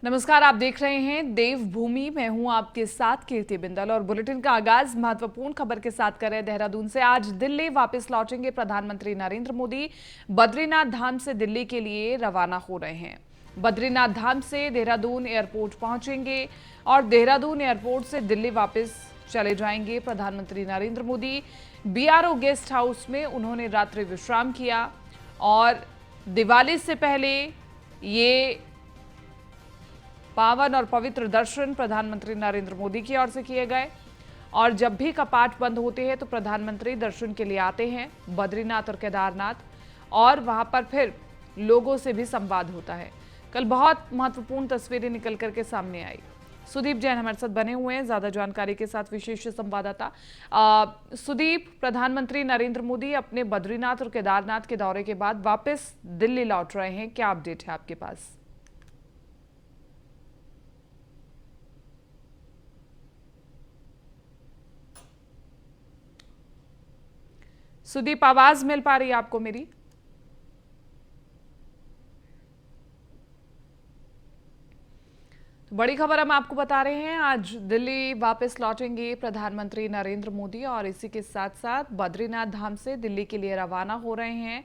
नमस्कार, आप देख रहे हैं देवभूमि। मैं हूं आपके साथ कीर्ति बिंदल और बुलेटिन का आगाज महत्वपूर्ण खबर के साथ करें। देहरादून से आज दिल्ली वापस लौटेंगे प्रधानमंत्री नरेंद्र मोदी। बद्रीनाथ धाम से दिल्ली के लिए रवाना हो रहे हैं। बद्रीनाथ धाम से देहरादून एयरपोर्ट पहुंचेंगे और देहरादून एयरपोर्ट से दिल्ली वापस चले जाएंगे प्रधानमंत्री Narendra Modi. BRO guest house में उन्होंने रात्रि विश्राम किया और दिवाली से पहले ये पावन और पवित्र दर्शन प्रधानमंत्री नरेंद्र मोदी की ओर से किए गए। और जब भी कपाट बंद होते हैं तो प्रधानमंत्री दर्शन के लिए आते हैं बद्रीनाथ और केदारनाथ, और वहां पर फिर लोगों से भी संवाद होता है। कल बहुत महत्वपूर्ण तस्वीरें निकल करके सामने आई। सुदीप जैन हमारे साथ बने हुए हैं ज्यादा जानकारी के साथ, विशेष संवाददाता। सुदीप, प्रधानमंत्री नरेंद्र मोदी अपने बद्रीनाथ और केदारनाथ के दौरे के बाद वापस दिल्ली लौट रहे हैं, क्या अपडेट है आपके पास? सुदीप, आवाज मिल पा रही है आपको मेरी? तो बड़ी खबर हम आपको बता रहे हैं, आज दिल्ली वापस लौटेंगे प्रधानमंत्री नरेंद्र मोदी और इसी के साथ साथ बद्रीनाथ धाम से दिल्ली के लिए रवाना हो रहे हैं।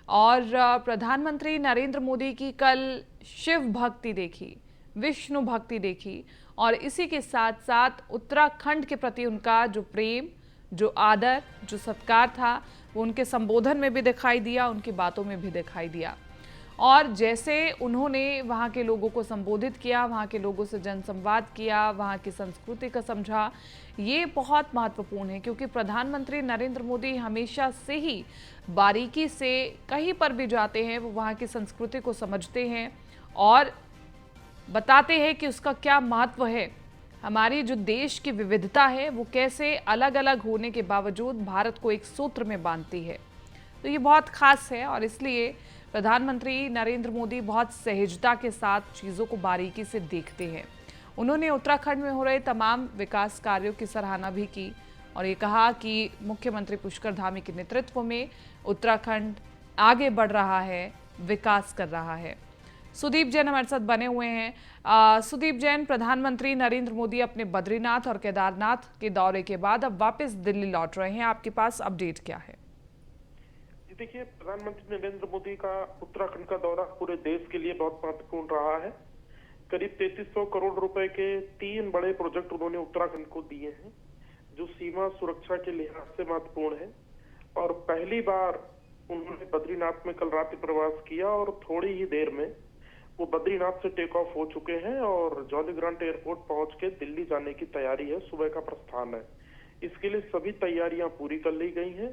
और प्रधानमंत्री नरेंद्र मोदी की कल शिव भक्ति देखी, विष्णु भक्ति देखी, और इसी के साथ साथ उत्तराखंड के प्रति उनका जो प्रेम, जो आदर, जो सत्कार था, वो उनके संबोधन में भी दिखाई दिया, उनकी बातों में भी दिखाई दिया। और जैसे उन्होंने वहाँ के लोगों को संबोधित किया, वहाँ के लोगों से जनसंवाद किया, वहाँ की संस्कृति का समझा, ये बहुत महत्वपूर्ण है क्योंकि प्रधानमंत्री नरेंद्र मोदी हमेशा से ही बारीकी से कहीं पर भी जाते हैं, वो वहाँ की संस्कृति को समझते हैं और बताते हैं कि उसका क्या महत्व है। हमारी जो देश की विविधता है वो कैसे अलग अलग होने के बावजूद भारत को एक सूत्र में बांधती है। तो ये बहुत खास है और इसलिए प्रधानमंत्री नरेंद्र मोदी बहुत सहजता के साथ चीज़ों को बारीकी से देखते हैं। उन्होंने उत्तराखंड में हो रहे तमाम विकास कार्यों की सराहना भी की और ये कहा कि मुख्यमंत्री पुष्कर धामी के नेतृत्व में उत्तराखंड आगे बढ़ रहा है, विकास कर रहा है। सुदीप जैन हमारे साथ बने हुए हैं। सुदीप जैन, प्रधानमंत्री नरेंद्र मोदी अपने बद्रीनाथ और केदारनाथ के दौरे के बाद अब वापस दिल्ली लौट रहे हैं, आपके पास अपडेट क्या है? देखिए, प्रधानमंत्री नरेंद्र मोदी का उत्तराखंड का दौरा पूरे देश के लिए बहुत महत्वपूर्ण रहा है। करीब 3300 करोड़ रुपए के 3 बड़े प्रोजेक्ट उन्होंने उत्तराखंड को दिए हैं, जो सीमा सुरक्षा के लिहाज से महत्वपूर्ण है। और पहली बार उन्होंने बद्रीनाथ में कल रात्रि प्रवास किया और थोड़ी ही देर में वो बद्रीनाथ से टेक ऑफ हो चुके हैं और जॉली ग्रांट एयरपोर्ट पहुंच के दिल्ली जाने की तैयारी है। सुबह का प्रस्थान है। इसके लिए सभी तैयारियां पूरी कर ली गई हैं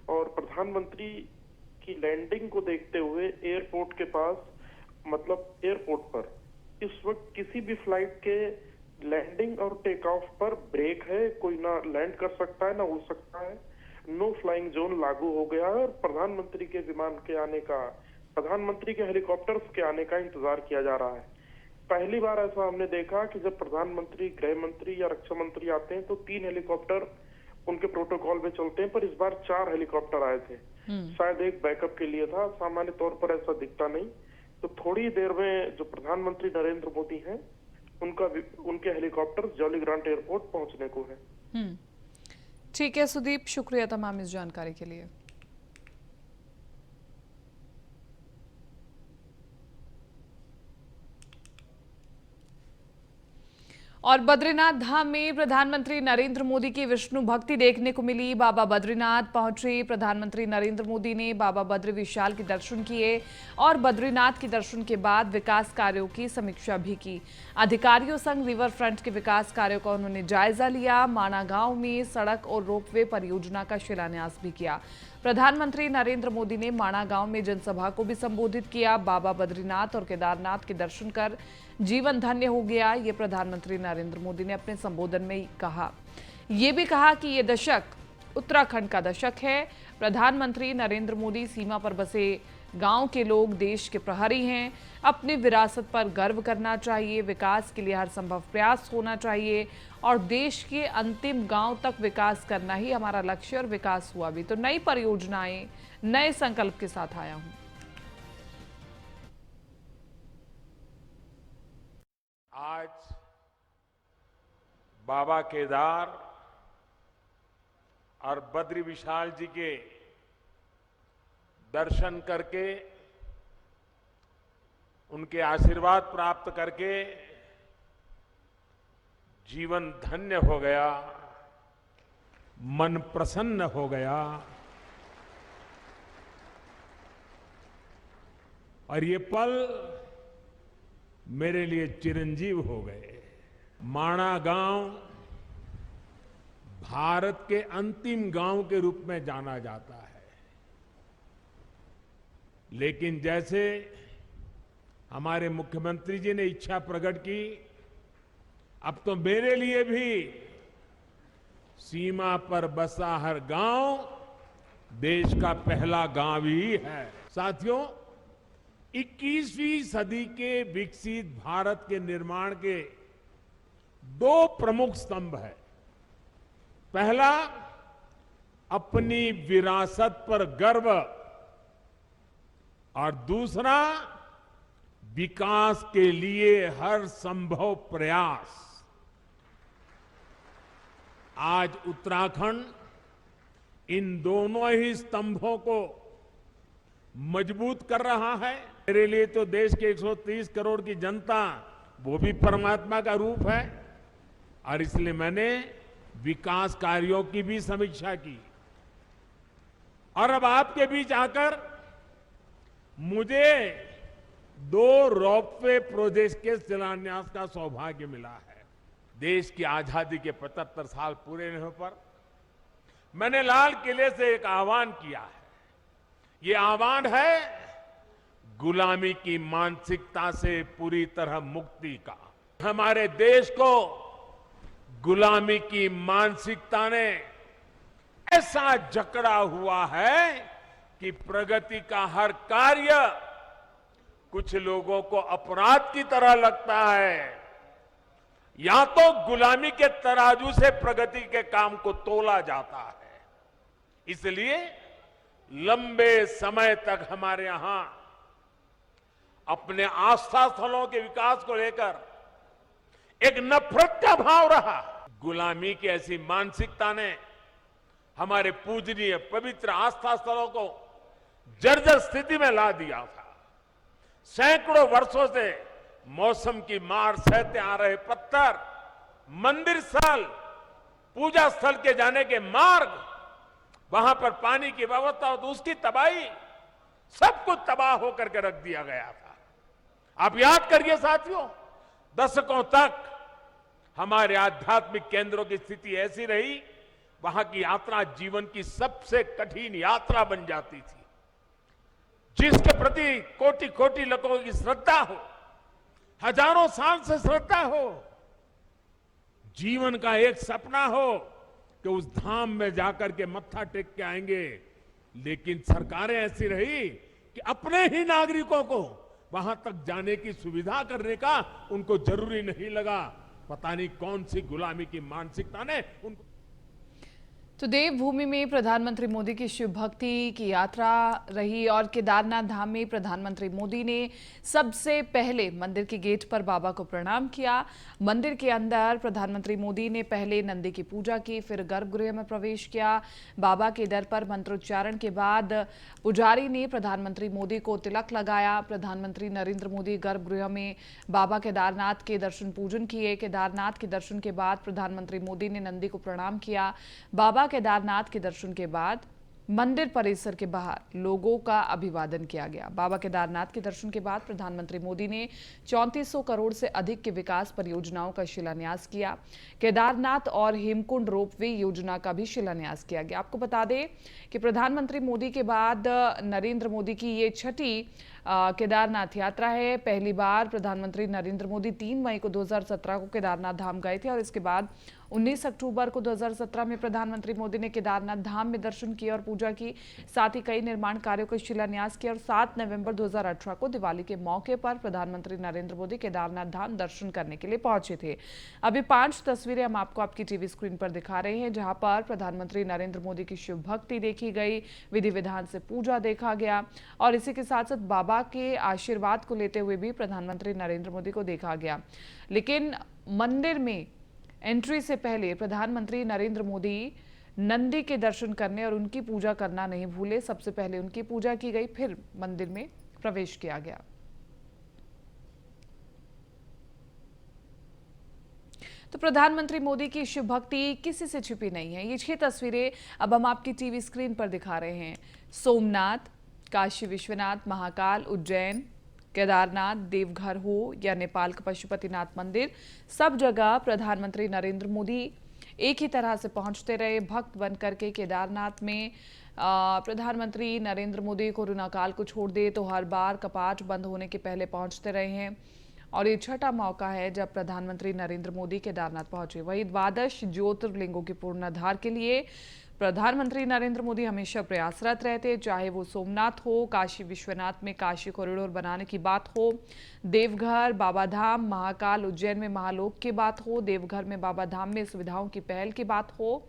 और प्रधानमंत्री की लैंडिंग को देखते हुए एयरपोर्ट के पास, मतलब एयरपोर्ट पर इस वक्त किसी भी फ्लाइट के लैंडिंग और टेक ऑफ पर ब्रेक है। कोई ना लैंड कर सकता है ना उड़ सकता है। नो फ्लाइंग जोन लागू हो गया है और प्रधानमंत्री के विमान के आने का, प्रधानमंत्री के हेलीकॉप्टर्स के आने का इंतजार किया जा रहा है। पहली बार ऐसा हमने देखा कि जब प्रधानमंत्री, गृह मंत्री या रक्षा मंत्री आते हैं तो 3 हेलीकॉप्टर उनके प्रोटोकॉल में चलते हैं, पर इस बार 4 हेलीकॉप्टर आए थे। शायद एक बैकअप के लिए था, सामान्य तौर पर ऐसा दिखता नहीं। तो थोड़ी देर में जो प्रधानमंत्री नरेंद्र मोदी हैं, उनके हेलीकॉप्टर जॉली ग्रांट एयरपोर्ट पहुंचने को है। ठीक है सुदीप, शुक्रिया तमाम इस जानकारी के लिए। और बद्रीनाथ धाम में प्रधानमंत्री नरेंद्र मोदी की विष्णु भक्ति देखने को मिली। बाबा बद्रीनाथ पहुंचे प्रधानमंत्री नरेंद्र मोदी ने बाबा बद्री विशाल के दर्शन किए और बद्रीनाथ के दर्शन के बाद विकास कार्यों की समीक्षा भी की। अधिकारियों संग रिवर फ्रंट के विकास कार्यों का उन्होंने जायजा लिया। माणा गांव में सड़क और रोपवे परियोजना का शिलान्यास भी किया। प्रधानमंत्री नरेंद्र मोदी ने माणा गांव में जनसभा को भी संबोधित किया। बाबा बद्रीनाथ और केदारनाथ के दर्शन कर जीवन धन्य हो गया, ये प्रधानमंत्री नरेंद्र मोदी ने अपने संबोधन में कहा। ये भी कहा कि ये दशक उत्तराखंड का दशक है। प्रधानमंत्री नरेंद्र मोदी सीमा पर बसे गांव के लोग देश के प्रहरी हैं। अपनी विरासत पर गर्व करना चाहिए, विकास के लिए हर संभव प्रयास होना चाहिए और देश के अंतिम गांव तक विकास करना ही हमारा लक्ष्य, और विकास हुआ भी। तो नई परियोजनाएं, नए संकल्प के साथ आया हूं। आज बाबा केदार और बद्री विशाल जी के दर्शन करके उनके आशीर्वाद प्राप्त करके जीवन धन्य हो गया, मन प्रसन्न हो गया और ये पल मेरे लिए चिरंजीव हो गए। माणा गांव भारत के अंतिम गांव के रूप में जाना जाता है, लेकिन जैसे हमारे मुख्यमंत्री जी ने इच्छा प्रकट की, अब तो मेरे लिए भी सीमा पर बसा हर गांव देश का पहला गांव ही है। साथियों, 21वीं सदी के विकसित भारत के निर्माण के दो प्रमुख स्तंभ हैं। पहला, अपनी विरासत पर गर्व और दूसरा, विकास के लिए हर संभव प्रयास। आज उत्तराखंड इन दोनों ही स्तंभों को मजबूत कर रहा है। मेरे लिए तो देश के 130 करोड़ की जनता वो भी परमात्मा का रूप है और इसलिए मैंने विकास कार्यों की भी समीक्षा की और अब आपके बीच आकर मुझे 2 रोपवे प्रोजेक्ट के शिलान्यास का सौभाग्य मिला है। देश की आजादी के 75 साल पूरे होने पर मैंने लाल किले से एक आह्वान किया है। ये आह्वान है गुलामी की मानसिकता से पूरी तरह मुक्ति का। हमारे देश को गुलामी की मानसिकता ने ऐसा जकड़ा हुआ है कि प्रगति का हर कार्य कुछ लोगों को अपराध की तरह लगता है। या तो गुलामी के तराजू से प्रगति के काम को तोला जाता है। इसलिए लंबे समय तक हमारे यहां अपने आस्था स्थलों के विकास को लेकर एक नफरत का भाव रहा। गुलामी की ऐसी मानसिकता ने हमारे पूजनीय पवित्र आस्था स्थलों को जर्जर स्थिति में ला दिया था। सैकड़ों वर्षों से मौसम की मार सहते आ रहे पत्थर, मंदिर स्थल, पूजा स्थल के जाने के मार्ग, वहां पर पानी की व्यवस्था और उसकी तबाही, सब कुछ तबाह होकर के रख दिया गया था। आप याद करिए साथियों, दशकों तक हमारे आध्यात्मिक केंद्रों की स्थिति ऐसी रही, वहां की यात्रा जीवन की सबसे कठिन यात्रा बन जाती थी। जिसके प्रति कोटि कोटि लोगों की श्रद्धा हो, हजारों साल से श्रद्धा हो, जीवन का एक सपना हो कि उस धाम में जाकर के मत्था टेक के आएंगे, लेकिन सरकारें ऐसी रही कि अपने ही नागरिकों को वहां तक जाने की सुविधा करने का उनको जरूरी नहीं लगा। पता नहीं कौन सी गुलामी की मानसिकता ने उनको। तो देवभूमि में प्रधानमंत्री मोदी की शिव भक्ति की यात्रा रही और केदारनाथ धाम में प्रधानमंत्री मोदी ने सबसे पहले मंदिर के गेट पर बाबा को प्रणाम किया। मंदिर के अंदर प्रधानमंत्री मोदी ने पहले नंदी की पूजा की, फिर गर्भगृह में प्रवेश किया। बाबा के दर पर मंत्रोच्चारण के बाद पुजारी ने प्रधानमंत्री मोदी को तिलक लगाया। प्रधानमंत्री नरेंद्र मोदी गर्भगृह में बाबा केदारनाथ के दर्शन पूजन किए। केदारनाथ के दर्शन के बाद प्रधानमंत्री मोदी ने नंदी को प्रणाम किया। बाबा केदारनाथ के दर्शन के बाद मंदिर परिसर के बाहर लोगों का अभिवादन किया गया। बाबा केदारनाथ के दर्शन के बाद प्रधानमंत्री मोदी ने 3400 करोड़ से अधिक की विकास परियोजनाओं का शिलान्यास किया। केदारनाथ और हेमकुंड रोपवे योजना का भी शिलान्यास किया गया। आपको बता दें कि प्रधानमंत्री मोदी के बाद नरेंद्र मोदी की ये छठी केदारनाथ यात्रा है। पहली बार प्रधानमंत्री नरेंद्र मोदी 3 मई को 2017 को केदारनाथ धाम गए थे और इसके बाद 19 अक्टूबर को 2017 में प्रधानमंत्री मोदी ने केदारनाथ धाम में दर्शन किए और पूजा की। साथ ही कई निर्माण कार्यों का शिलान्यास किया और 7 नवंबर 2018 को दिवाली के मौके पर प्रधानमंत्री नरेंद्र मोदी केदारनाथ धाम दर्शन करने के लिए पहुंचे थे। अभी 5 तस्वीरें हम आपको आपकी टीवी स्क्रीन पर दिखा रहे हैं, जहां पर प्रधानमंत्री नरेंद्र मोदी की शिव भक्ति देखी गई, विधि विधान से पूजा देखा गया और इसी के साथ साथ बाबा बाबा के आशीर्वाद को लेते हुए भी प्रधानमंत्री नरेंद्र मोदी को देखा गया। लेकिन मंदिर में एंट्री से पहले प्रधानमंत्री नरेंद्र मोदी नंदी के दर्शन करने और उनकी पूजा करना नहीं भूले। सबसे पहले उनकी पूजा की गई, फिर मंदिर में प्रवेश किया गया। तो प्रधानमंत्री मोदी की शिव भक्ति किसी से छिपी नहीं है। ये 6 तस्वीरें अब हम आपकी टीवी स्क्रीन पर दिखा रहे हैं। सोमनाथ, काशी विश्वनाथ, महाकाल, उज्जैन, केदारनाथ, देवघर हो या नेपाल का पशुपतिनाथ मंदिर, सब जगह प्रधानमंत्री नरेंद्र मोदी एक ही तरह से पहुंचते रहे। भक्त बन करके केदारनाथ में प्रधानमंत्री नरेंद्र मोदी कोरोना काल को छोड़ दे तो हर बार कपाट बंद होने के पहले पहुंचते रहे हैं और ये छठा मौका है जब प्रधानमंत्री नरेंद्र मोदी केदारनाथ पहुंचे। वही द्वादश ज्योतिर्लिंगों के पूर्णाधार के लिए प्रधानमंत्री नरेंद्र मोदी हमेशा प्रयासरत रहते, चाहे वो सोमनाथ हो, काशी विश्वनाथ में काशी कॉरिडोर बनाने की बात हो, देवघर, बाबा धाम, महाकाल, उज्जैन में महालोक की बात हो, देवघर में बाबा धाम में सुविधाओं की पहल की बात हो,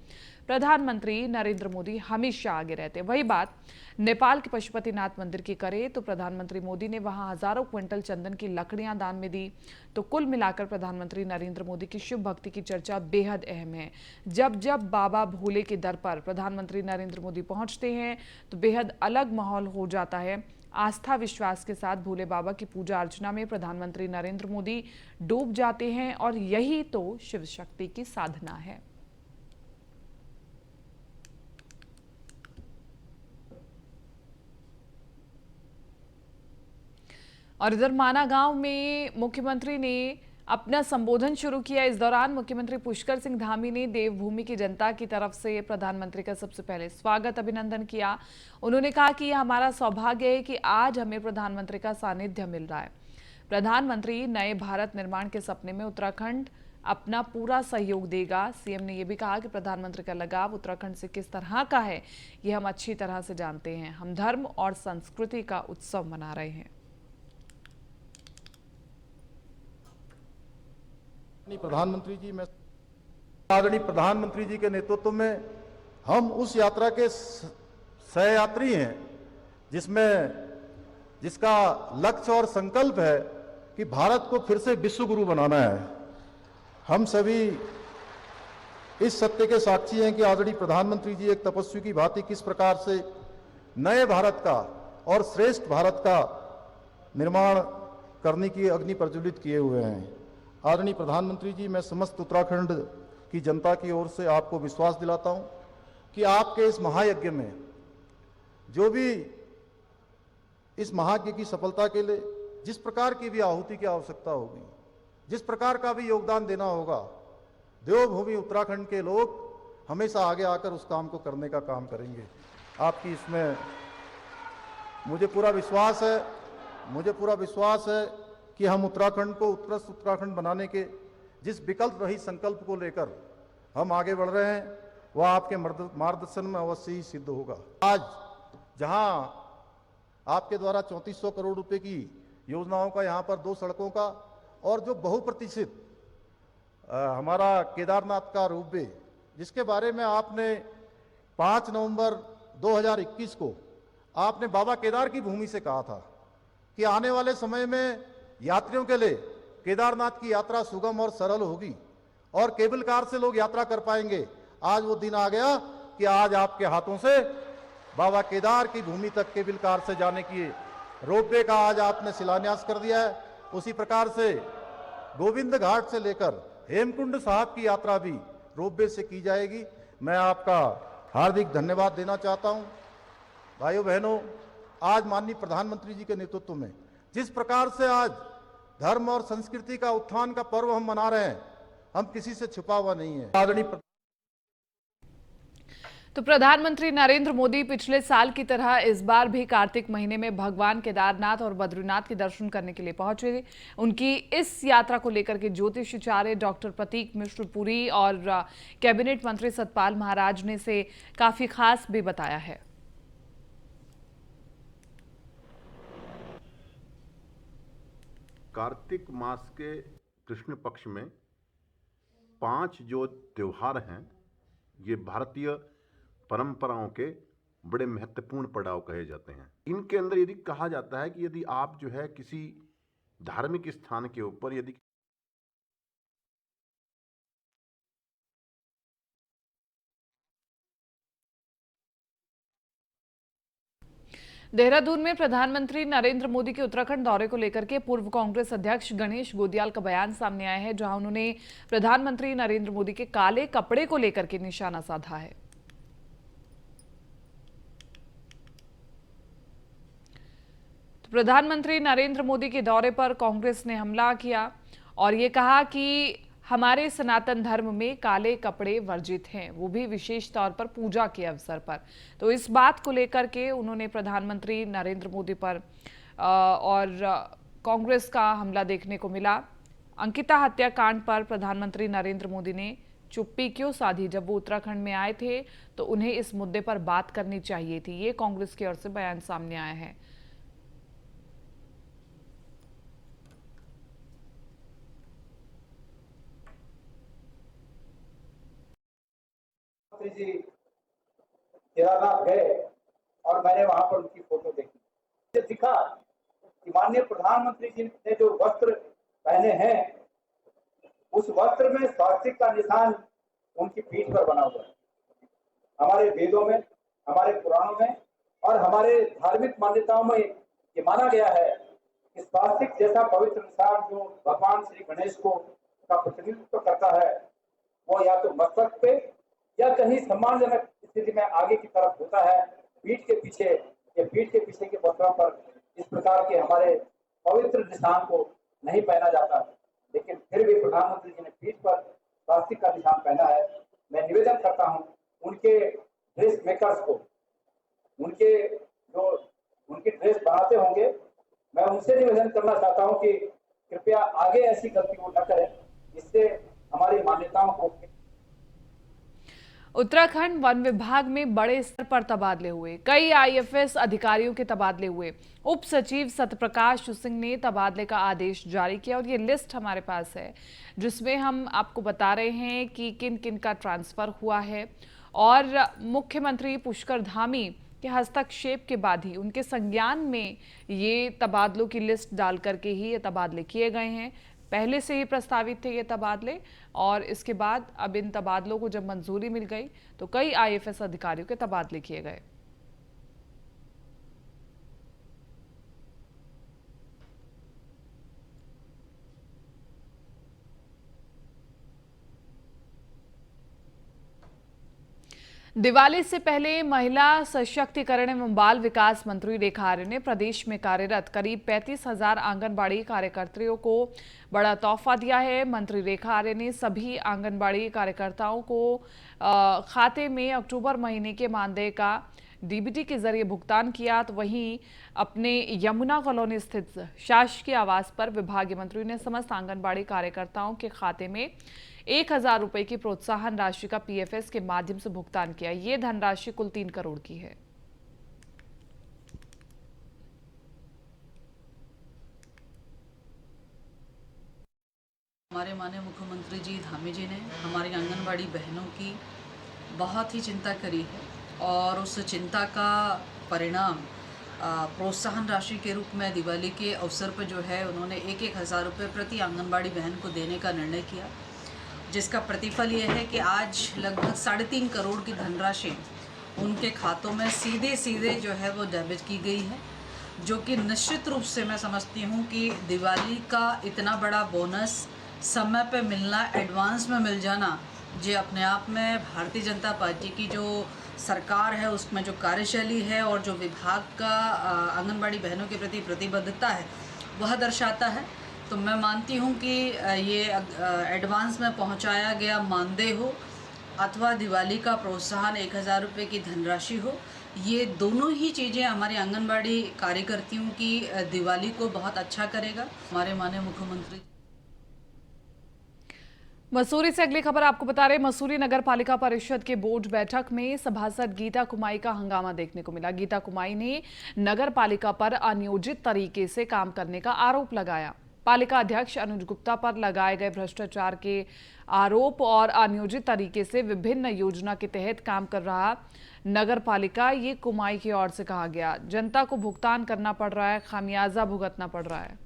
प्रधानमंत्री नरेंद्र मोदी हमेशा आगे रहते। वही बात नेपाल के पशुपतिनाथ मंदिर की करे तो प्रधानमंत्री मोदी ने वहां हजारों क्विंटल चंदन की लकड़ियां दान में दी। तो कुल मिलाकर प्रधानमंत्री नरेंद्र मोदी की शिव भक्ति की चर्चा बेहद अहम है। जब जब बाबा भोले के दर पर प्रधानमंत्री नरेंद्र मोदी पहुंचते हैं तो बेहद अलग माहौल हो जाता है। आस्था विश्वास के साथ भोले बाबा की पूजा अर्चना में प्रधानमंत्री नरेंद्र मोदी डूब जाते हैं और यही तो शिव शक्ति की साधना है। और इधर माना गांव में मुख्यमंत्री ने अपना संबोधन शुरू किया। इस दौरान मुख्यमंत्री पुष्कर सिंह धामी ने देवभूमि की जनता की तरफ से प्रधानमंत्री का सबसे पहले स्वागत अभिनंदन किया। उन्होंने कहा कि यह हमारा सौभाग्य है कि आज हमें प्रधानमंत्री का सानिध्य मिल रहा है। प्रधानमंत्री नए भारत निर्माण के सपने में उत्तराखंड अपना पूरा सहयोग देगा। सीएम ने यह भी कहा कि प्रधानमंत्री का लगाव उत्तराखंड से किस तरह का है यह हम अच्छी तरह से जानते हैं। हम धर्म और संस्कृति का उत्सव मना रहे हैं। आदरणीय प्रधानमंत्री जी के नेतृत्व में हम उस यात्रा के सहयात्री हैं जिसका लक्ष्य और संकल्प है कि भारत को फिर से विश्व गुरु बनाना है। हम सभी इस सत्य के साक्षी हैं कि आदरणीय प्रधानमंत्री जी एक तपस्वी की भांति किस प्रकार से नए भारत का और श्रेष्ठ भारत का निर्माण करने की अग्नि प्रज्वलित किए हुए हैं। आदरणीय प्रधानमंत्री जी, मैं समस्त उत्तराखंड की जनता की ओर से आपको विश्वास दिलाता हूं कि आपके इस महायज्ञ में जो भी इस महायज्ञ की सफलता के लिए जिस प्रकार की भी आहुति की आवश्यकता होगी, जिस प्रकार का भी योगदान देना होगा, देवभूमि उत्तराखंड के लोग हमेशा आगे आकर उस काम को करने का काम करेंगे। आपकी इसमें मुझे पूरा विश्वास है कि हम उत्तराखंड को उत्कृष्ट उत्तराखंड बनाने के जिस विकल्प रहित संकल्प को लेकर हम आगे बढ़ रहे हैं वह आपके मार्गदर्शन में अवश्य ही सिद्ध होगा। आज जहां आपके द्वारा 3400 करोड़ रुपए की योजनाओं का यहाँ पर 2 सड़कों का और जो बहुप्रतीक्षित हमारा केदारनाथ का रोपवे जिसके बारे में आपने 5 नवंबर 2021 को आपने बाबा केदार की भूमि से कहा था कि आने वाले समय में यात्रियों के लिए केदारनाथ की यात्रा सुगम और सरल होगी और केबल कार से लोग यात्रा कर पाएंगे। आज वो दिन आ गया कि आज आपके हाथों से बाबा केदार की भूमि तक केबल कार से जाने की रोपवे का आज आपने शिलान्यास कर दिया है। उसी प्रकार से गोविंद घाट से लेकर हेमकुंड साहब की यात्रा भी रोपवे से की जाएगी। मैं आपका हार्दिक धन्यवाद देना चाहता हूं। भाइयों बहनों, आज माननीय प्रधानमंत्री जी के नेतृत्व में जिस प्रकार से आज धर्म और संस्कृति का उत्थान का पर्व हम मना रहे हैं, हम किसी से छुपा हुआ नहीं है। आदरणीय तो प्रधानमंत्री नरेंद्र मोदी पिछले साल की तरह इस बार भी कार्तिक महीने में भगवान केदारनाथ और बद्रीनाथ के दर्शन करने के लिए पहुंचे। उनकी इस यात्रा को लेकर के ज्योतिषाचार्य डॉक्टर प्रतीक मिश्र पुरी और कैबिनेट मंत्री सतपाल महाराज ने से काफी खास भी बताया है। कार्तिक मास के कृष्ण पक्ष में 5 जो त्योहार हैं, ये भारतीय परंपराओं के बड़े महत्वपूर्ण पड़ाव कहे जाते हैं। इनके अंदर यदि कहा जाता है कि यदि आप जो है किसी धार्मिक स्थान के ऊपर यदि देहरादून में प्रधानमंत्री नरेंद्र मोदी के उत्तराखंड दौरे को लेकर के पूर्व कांग्रेस अध्यक्ष गणेश गोदियाल का बयान सामने आया है, जहां उन्होंने प्रधानमंत्री नरेंद्र मोदी के काले कपड़े को लेकर के निशाना साधा है। तो प्रधानमंत्री नरेंद्र मोदी के दौरे पर कांग्रेस ने हमला किया और ये कहा कि हमारे सनातन धर्म में काले कपड़े वर्जित हैं, वो भी विशेष तौर पर पूजा के अवसर पर। तो इस बात को लेकर के उन्होंने प्रधानमंत्री नरेंद्र मोदी पर और कांग्रेस का हमला देखने को मिला। अंकिता हत्याकांड पर प्रधानमंत्री नरेंद्र मोदी ने चुप्पी क्यों साधी? जब वो उत्तराखंड में आए थे तो उन्हें इस मुद्दे पर बात करनी चाहिए थी। ये कांग्रेस की ओर से बयान सामने आया है। जी केदारनाथ गए और मैंने वहां पर उनकी फोटो देखी, मुझे दिखा कि माननीय प्रधानमंत्री जी ने जो वस्त्र पहने हैं उस वस्त्र में स्वास्तिक का निशान उनकी पीठ पर बना हुआ है। हमारे वेदों में, हमारे पुराणों में और हमारे धार्मिक मान्यताओं में ये माना गया है कि स्वास्तिक जैसा पवित्र निशान जो भगवान श्री गणेश को का प्रतिनिधित्व करता है वो या तो मस्तक पे या कहीं सम्मानजनक स्थिति में आगे की तरफ होता है, पीठ के पीछे या पीठ के पीछे के वस्त्रों पर इस प्रकार के हमारे पवित्र निशान को नहीं पहना जाता। लेकिन फिर भी प्रधानमंत्री जी ने पीठ पर स्वास्तिक का निशान पहना है। मैं निवेदन करता हूं उनके ड्रेस मेकर्स को, उनकी ड्रेस बनाते होंगे, मैं उनसे निवेदन करना चाहता हूं कि कृपया आगे ऐसी गलती वो न करें, इससे हमारी मान्यताओं को। उत्तराखंड वन विभाग में बड़े स्तर पर तबादले हुए, कई आईएफएस अधिकारियों के तबादले हुए। उप सचिव सत्यप्रकाश सिंह ने तबादले का आदेश जारी किया और ये लिस्ट हमारे पास है जिसमें हम आपको बता रहे हैं कि किन किन का ट्रांसफर हुआ है। और मुख्यमंत्री पुष्कर धामी के हस्तक्षेप के बाद ही उनके संज्ञान में ये तबादलों की लिस्ट डाल करके ही ये तबादले किए गए हैं। पहले से ही प्रस्तावित थे ये तबादले और इसके बाद अब इन तबादलों को जब मंजूरी मिल गई तो कई आईएफएस अधिकारियों के तबादले किए गए। दिवाली से पहले महिला सशक्तिकरण एवं बाल विकास मंत्री रेखा आर्य ने प्रदेश में कार्यरत करीब 35,000 आंगनबाड़ी कार्यकर्तियों को बड़ा तोहफा दिया है। मंत्री रेखा आर्य ने सभी आंगनबाड़ी कार्यकर्ताओं को खाते में अक्टूबर महीने के मानदेय का डीबीटी के जरिए भुगतान किया। तो वहीं अपने यमुना कॉलोनी स्थित शासकीय आवास पर विभागीय मंत्री ने समस्त आंगनबाड़ी कार्यकर्ताओं के खाते में 1,000 रुपए की प्रोत्साहन राशि का पीएफएस के माध्यम से भुगतान किया। ये धनराशि कुल 3 करोड़ की है। हमारे माननीय मुख्यमंत्री जी धामी जी ने हमारी आंगनबाड़ी बहनों की बहुत ही चिंता करी है और उस चिंता का परिणाम प्रोत्साहन राशि के रूप में दिवाली के अवसर पर जो है उन्होंने 1,000 रुपये प्रति आंगनबाड़ी बहन को देने का निर्णय किया, जिसका प्रतिफल ये है कि आज लगभग 3.5 करोड़ की धनराशि उनके खातों में सीधे जो है वो डेबिट की गई है, जो कि निश्चित रूप से मैं समझती हूँ कि दिवाली का इतना बड़ा बोनस समय पे मिलना, एडवांस में मिल जाना, जो अपने आप में भारतीय जनता पार्टी की जो सरकार है उसमें जो कार्यशैली है और जो विभाग का आंगनबाड़ी बहनों के प्रति प्रतिबद्धता है वह दर्शाता है। तो मैं मानती हूँ कि ये एडवांस में पहुँचाया गया मानदेय हो अथवा दिवाली का प्रोत्साहन 1,000 रुपये की धनराशि हो, ये दोनों ही चीज़ें हमारी आंगनबाड़ी कार्यकर्तियों की दिवाली को बहुत अच्छा करेगा। हमारे माननीय मुख्यमंत्री। मसूरी से अगली खबर आपको बता रहे, मसूरी नगर पालिका परिषद के बोर्ड बैठक में सभासद गीता कुमाई का हंगामा देखने को मिला। गीता कुमाई ने नगर पालिका पर अनियोजित तरीके से काम करने का आरोप लगाया। पालिका अध्यक्ष अनुज गुप्ता पर लगाए गए भ्रष्टाचार के आरोप और अनियोजित तरीके से विभिन्न योजना के तहत काम कर रहा नगर पालिका ये कुमाई की ओर से कहा गया। जनता को भुगतान करना पड़ रहा है, खामियाजा भुगतना पड़ रहा है।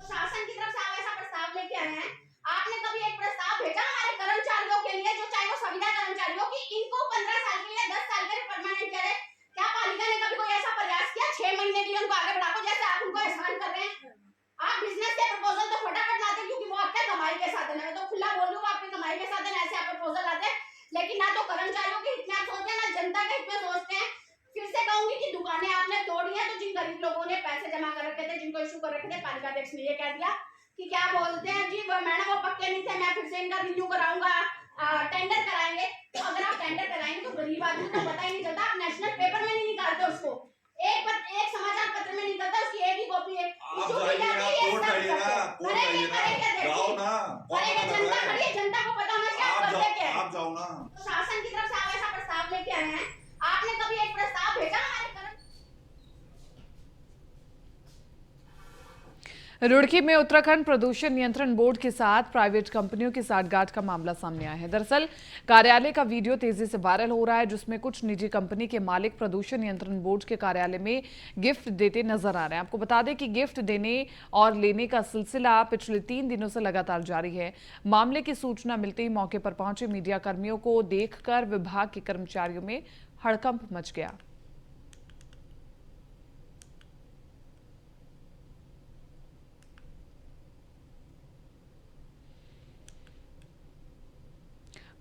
शासन की तरफ से आप ऐसा प्रस्ताव लेके आए हैं। आपने कभी एक प्रस्ताव भेजा हमारे कर्मचारियों के लिए, जो चाहे वो संविदा कर्मचारियों की, इनको 15 साल के लिए 10 साल के लिए परमानेंट करे? क्या पालिका ने कभी कोई ऐसा प्रयास किया 6 महीने के लिए उनको आगे बढ़ाओ, जैसे आप उनको एहसान कर रहे हैं? आप बिजनेस के प्रपोजल तो फटाफट लाते, क्योंकि वो आपके कमाई के साधन है। मैं तो खुला बोल रही हूँ, आपकी कमाई के साधन ऐसे आप प्रपोजल लाते हैं, लेकिन ना तो कर्मचारियों के हित में आप सोचते हैं, ना जनता के हित में सोचते हैं। फिर से कहूंगी कि दुकानें आपने तोड़ी हैं, तो जिन गरीब लोगों ने पैसे जमा कर रखे थे, जिनको इशू कर रखे थे, पालिका अध्यक्ष ने ये कह दिया कि क्या बोलते हैं जी मैडम वो पक्के नहीं थे, मैं फिर से इनका रिन्यू कराऊंगा, टेंडर कराएंगे। तो अगर आप टेंडर कराएंगे तो गरीब आदमी को पता ही नहीं चलता, आप नेशनल पेपर में नहीं निकालते उसको, एक समाचार पत्र में निकलता, उसकी एक ही कॉपी है। जनता को पता होना चाहिए आप करते क्या है। शासन की तरफ से आप ऐसा प्रस्ताव लेके आए हैं। आपने कभी एक प्रस्ताव भेजा हमारे रुड़की में उत्तराखंड प्रदूषण नियंत्रण बोर्ड के साथ प्राइवेट कंपनियों की साठगांठ का मामला सामने आया है। दरअसल कार्यालय का वीडियो तेजी से वायरल हो रहा है, जिसमें कुछ निजी कंपनी के मालिक प्रदूषण नियंत्रण बोर्ड के कार्यालय में गिफ्ट देते नजर आ रहे हैं। आपको बता दें कि गिफ्ट देने और लेने का सिलसिला पिछले 3 दिनों से लगातार जारी है। मामले की सूचना मिलते ही मौके पर पहुंचे मीडिया कर्मियों को देखकर विभाग के कर्मचारियों में हड़कंप मच गया।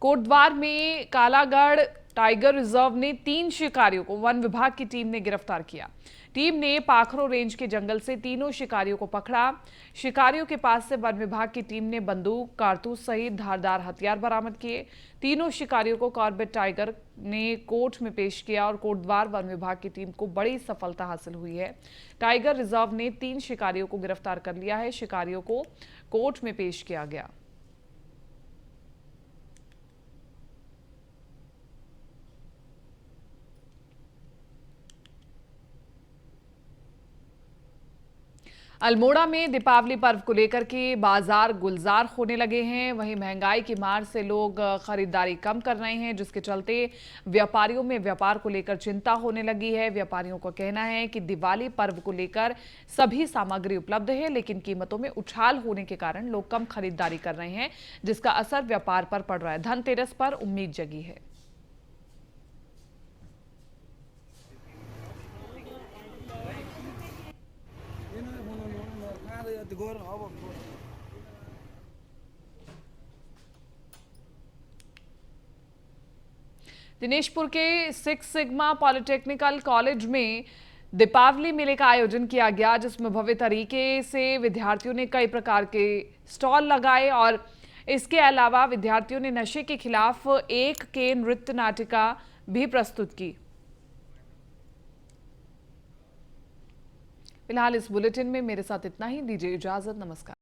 कोटद्वार में कालागढ़ टाइगर रिजर्व ने 3 शिकारियों को वन विभाग की टीम ने गिरफ्तार किया। टीम ने पाखरो रेंज के जंगल से तीनों शिकारियों को पकड़ा। शिकारियों के पास से वन विभाग की टीम ने बंदूक, कारतूस सहित धारदार हथियार बरामद किए। तीनों शिकारियों को कॉर्बेट टाइगर ने कोर्ट में पेश किया और कोटद्वार वन विभाग की टीम को बड़ी सफलता हासिल हुई है। टाइगर रिजर्व ने 3 शिकारियों को गिरफ्तार कर लिया है। शिकारियों को कोर्ट में पेश किया गया। अल्मोड़ा में दीपावली पर्व को लेकर के बाजार गुलजार होने लगे हैं। वहीं महंगाई की मार से लोग खरीदारी कम कर रहे हैं, जिसके चलते व्यापारियों में व्यापार को लेकर चिंता होने लगी है। व्यापारियों का कहना है कि दिवाली पर्व को लेकर सभी सामग्री उपलब्ध है, लेकिन कीमतों में उछाल होने के कारण लोग कम खरीदारी कर रहे हैं, जिसका असर व्यापार पर पड़ रहा है। धनतेरस पर उम्मीद जगी है। दिनेशपुर के 6 सिग्मा पॉलिटेक्निकल कॉलेज में दीपावली मेले का आयोजन किया गया, जिसमें भव्य तरीके से विद्यार्थियों ने कई प्रकार के स्टॉल लगाए और इसके अलावा विद्यार्थियों ने नशे के खिलाफ एक के नृत्य नाटिका भी प्रस्तुत की। फिलहाल इस बुलेटिन में मेरे साथ इतना ही। दीजिए इजाजत, नमस्कार।